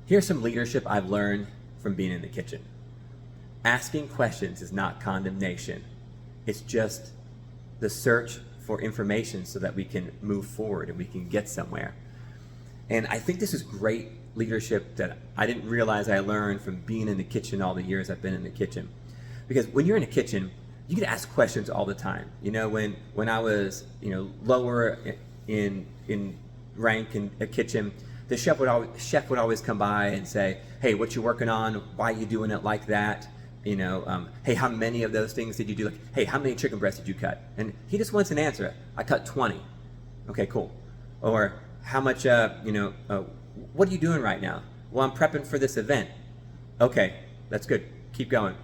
Here's some leadership I've learned from being in the kitchen. Asking questions is not condemnation. It's just the search for information so that we can move forward and we can get somewhere. And I think this is great leadership that I didn't realize I learned from being in the kitchen all the years I've been in the kitchen. Because when you're in a kitchen, you can ask questions all the time. You know, when I was, lower in rank in a kitchen, the chef would always come by and say, "Hey, what you working on? Why are you doing it like that? Hey, how many of those things did you do? Like, hey, how many chicken breasts did you cut?" And he just wants an answer. "I cut 20. Okay, cool. Or how much? What are you doing right now?" "Well, I'm prepping for this event." "Okay, that's good. Keep going."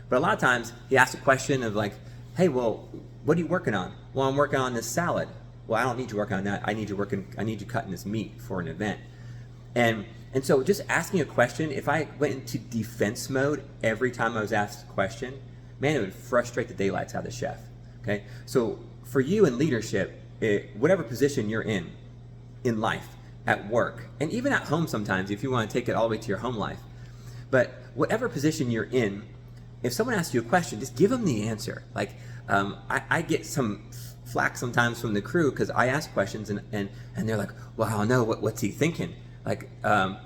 But a lot of times he asks a question of like, "Hey, well, what are you working on?" "Well, I'm working on this salad." "Well, I don't need you working on that. I need you cutting this meat for an event." And so just asking a question, if I went into defense mode every time I was asked a question, man, it would frustrate the daylights out of the chef. Okay? So for you in leadership, whatever position you're in life, at work, and even at home sometimes, if you want to take it all the way to your home life, but whatever position you're in, if someone asks you a question, just give them the answer. Like, I get some flack sometimes from the crew because I ask questions and they're like, "Well, I don't know, what's he thinking? Like, how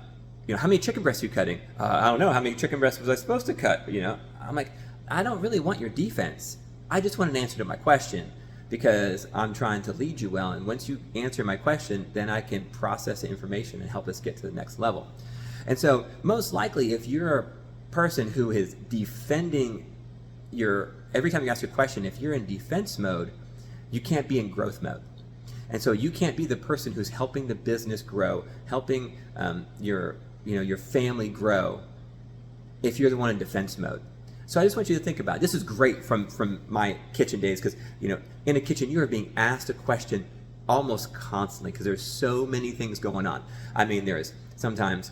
many chicken breasts are you cutting?" "I don't know, how many chicken breasts was I supposed to cut?" I'm like, I don't really want your defense. I just want an answer to my question because I'm trying to lead you well. And once you answer my question, then I can process the information and help us get to the next level. And so most likely, if you're a person who is defending every time you ask a question, if you're in defense mode, you can't be in growth mode. And so you can't be the person who's helping the business grow, helping your family grow if you're the one in defense mode. So I just want you to think about it. This is great from my kitchen days because, in a kitchen, you are being asked a question almost constantly because there's so many things going on. I mean, there's sometimes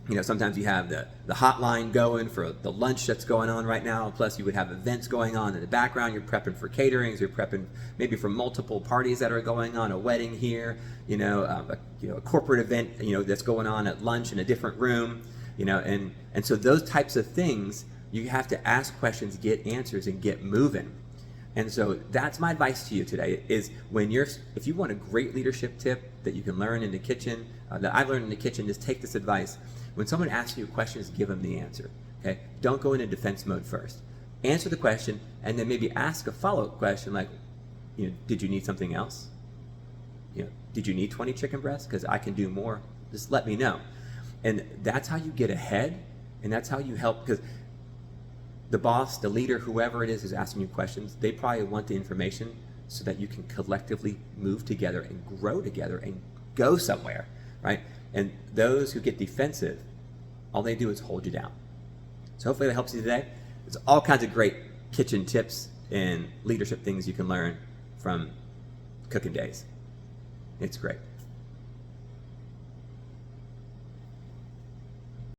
you have the hotline going for the lunch that's going on right now. Plus you would have events going on in the background. You're prepping for caterings. You're prepping maybe for multiple parties that are going on, a wedding here, a corporate event, that's going on at lunch in a different room, and so those types of things, you have to ask questions, get answers, and get moving. And so that's my advice to you today is if you want a great leadership tip that you can learn in the kitchen, that I've learned in the kitchen, just take this advice. When someone asks you a question, just give them the answer. Okay? Don't go into defense mode first. Answer the question and then maybe ask a follow-up question like, did you need something else? Did you need 20 chicken breasts? Because I can do more. Just let me know. And that's how you get ahead, and that's how you help, because the boss, the leader, whoever it is who's asking you questions, they probably want the information so that you can collectively move together and grow together and go somewhere, right? And those who get defensive, all they do is hold you down. So hopefully that helps you today. There's all kinds of great kitchen tips and leadership things you can learn from cooking days. It's great.